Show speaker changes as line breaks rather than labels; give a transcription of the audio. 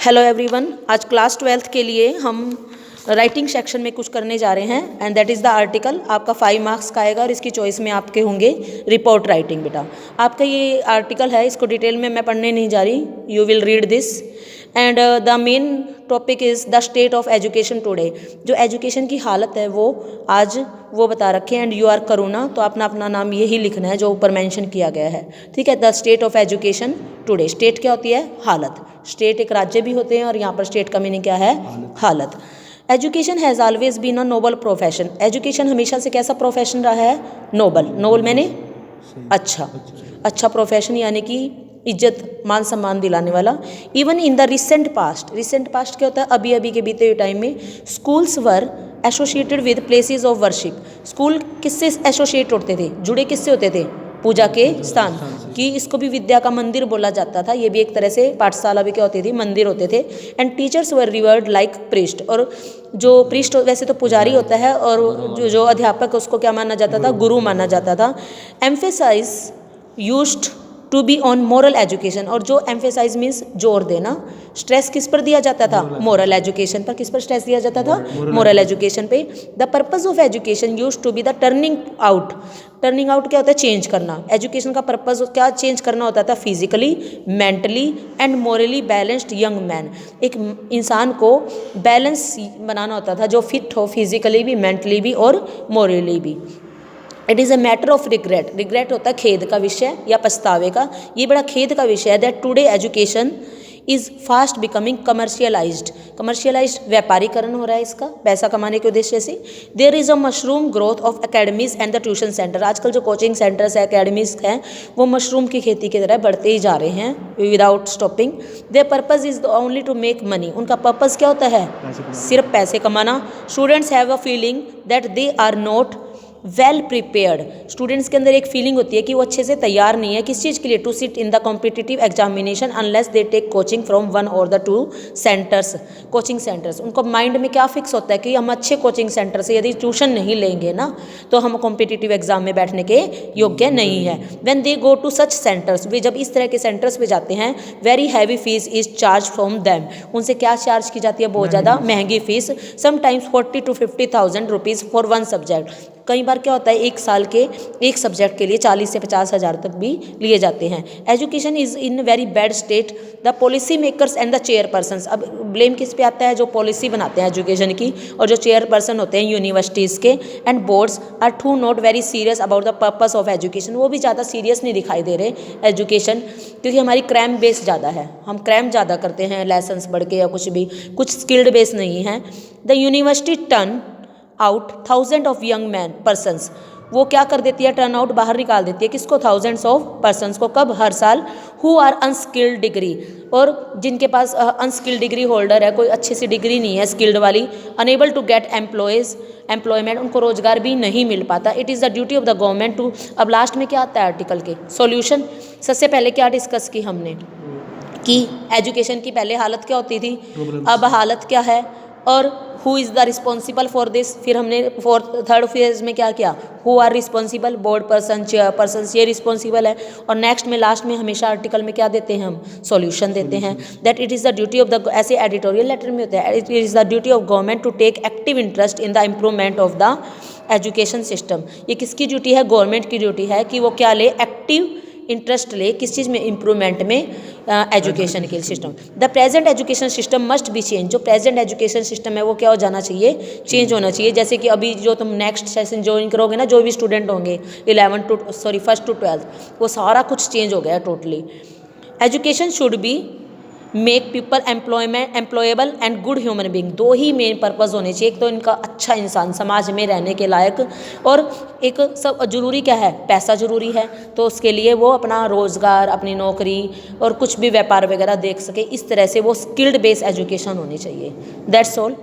Hello everyone, आज class 12th के लिए हम राइटिंग सेक्शन में कुछ करने जा रहे हैं and that is the article. आपका 5 मार्क्स का आएगा और इसकी चॉइस में आपके होंगे रिपोर्ट राइटिंग। बेटा आपका ये आर्टिकल है, इसको डिटेल में मैं पढ़ने नहीं जा रही, you will read this and the main topic is the state of education today. जो एजुकेशन की हालत है वो आज वो बता रखे हैं एंड यू आर करुणा, तो अपना अपना नाम यही लिखना है जो ऊपर मेंशन किया गया है, ठीक है। The state of education today, state क्या होती है? हालत। स्टेट एक राज्य भी होते हैं और यहाँ पर स्टेट का मीनिंग क्या है? हालत। Education has always been a noble profession. Education हमेशा से कैसा प्रोफेशन रहा है? नोबल। नोबल मैंने अच्छा प्रोफेशन, यानी कि इज्जत मान सम्मान दिलाने वाला। Even in the recent past, recent past क्या होता है? अभी अभी के बीते हुए टाइम में schools were associated with places of worship. School किससे एसोसिएट होते थे? जुड़े किससे होते थे? पूजा के स्थान की। इसको भी विद्या का मंदिर बोला जाता था। ये भी एक तरह से पाठशाला भी क्या होती थी? मंदिर होते थे। And teachers were revered like priest. और जो प्रीस्ट वैसे तो पुजारी होता है और जो अध्यापक उसको क्या माना जाता था? गुरु माना जाता था। Emphasise used to be on moral education. और जो एम्फेसाइज मीन्स जोर देना, स्ट्रेस किस पर दिया जाता था? मोरल एजुकेशन पर। किस पर स्ट्रेस दिया जाता था? मोरल एजुकेशन पे। The purpose of education used to be the turning out. Turning out क्या होता है? चेंज करना। एजुकेशन का पर्पस क्या चेंज करना होता था? Physically, mentally and morally balanced young man. एक इंसान को बैलेंस बनाना होता था जो फिट हो, फिजिकली भी, मेंटली भी और मोरली भी। It is a matter of regret. Regret होता है खेद का विषय या पछतावे का। ये बड़ा खेद का विषय है that today education is fast becoming commercialized. Commercialized व्यापारीकरण हो रहा है इसका, पैसा कमाने के उद्देश्य से। There is a mushroom growth of academies and the tuition center. आजकल जो कोचिंग सेंटर्स है, अकेडमीज हैं, वो मशरूम की खेती की तरह बढ़ते ही जा रहे हैं without stopping. Their purpose is only to make money. उनका पर्पज़ क्या होता है? सिर्फ पैसे कमाना। Students have a feeling that they are not well prepared. Students के अंदर एक फीलिंग होती है कि वो अच्छे से तैयार नहीं है किस चीज़ के लिए? To sit in the competitive examination unless they take coaching from one or the two centers. Coaching centers, उनको माइंड में क्या फिक्स होता है कि हम अच्छे कोचिंग सेंटर से यदि ट्यूशन नहीं लेंगे ना तो हम कॉम्पिटिटिव एग्जाम में बैठने के योग्य नहीं है। When they go to such centers, वे जब इस तरह के सेंटर्स पे जाते हैं, very heavy fees is charge from them. उनसे क्या चार्ज की जाती है? बहुत ज़्यादा महंगी fees. Sometimes 40,000 to 50,000 rupees for one subject. कई बार क्या होता है एक साल के एक सब्जेक्ट के लिए 40 से 50,000 तक भी लिए जाते हैं। Education is in very bad state. The policy makers and the chairpersons. अब ब्लेम किस पे आता है? जो पॉलिसी बनाते हैं एजुकेशन की और जो चेयरपर्सन होते हैं यूनिवर्सिटीज़ के and boards are too not very serious about the purpose of education. वो भी ज़्यादा सीरियस नहीं दिखाई दे रहे एजुकेशन, क्योंकि हमारी क्रैम बेस ज़्यादा है। हम क्रैम ज़्यादा करते हैं लेसन्स बढ़ के या कुछ भी, कुछ स्किल्ड बेस नहीं है। The university turn out thousand of young man persons. वो क्या कर देती है? टर्न आउट, बाहर निकाल देती है किसको? थाउजेंड्स ऑफ पर्सनस को। कब? हर साल। हु आर अनस्किल्ड डिग्री, और जिनके पास अनस्किल्ड डिग्री होल्डर है, कोई अच्छी सी डिग्री नहीं है स्किल्ड वाली, अनेबल टू गेट एम्प्लॉयमेंट, उनको रोजगार भी नहीं मिल पाता। It is the duty of the government to. अब लास्ट में क्या आता है आर्टिकल के? सॉल्यूशन। सबसे पहले क्या डिस्कस की हमने कि एजुकेशन की पहले हालत क्या होती थी, अब हालत क्या है, और who is the responsible for this. फिर हमने थर्ड फेज में क्या किया? Who are responsible? Board person, chairperson, ये रिस्पॉन्सिबल है। और नेक्स्ट में लास्ट में हमेशा आर्टिकल में क्या देते हैं हम? सॉल्यूशन देते हैं। That it is the duty of the, ऐसे एडिटोरियल लेटर में होता है, it is the duty of government to take active interest in the improvement of the education system. ये किसकी ड्यूटी है? गवर्नमेंट की ड्यूटी है कि वो क्या ले? एक्टिव इंटरेस्ट ले किस चीज़ में? इम्प्रूवमेंट में, एजुकेशन के system. The present education system must be change. जो प्रेजेंट एजुकेशन सिस्टम है वो क्या हो जाना चाहिए? चेंज होना चाहिए। जैसे कि अभी जो तुम नेक्स्ट सेशन ज्वाइन करोगे ना, जो भी स्टूडेंट होंगे 1st to 12th, वो सारा कुछ चेंज हो गया totally. Education should be make people employable and good human being. दो ही मेन पर्पज़ होने चाहिए, एक तो इनका अच्छा इंसान समाज में रहने के लायक, और एक सब जरूरी क्या है? पैसा जरूरी है, तो उसके लिए वो अपना रोज़गार, अपनी नौकरी और कुछ भी व्यापार वगैरह देख सके। इस तरह से वो स्किल्ड बेस एजुकेशन होनी चाहिए। That's all.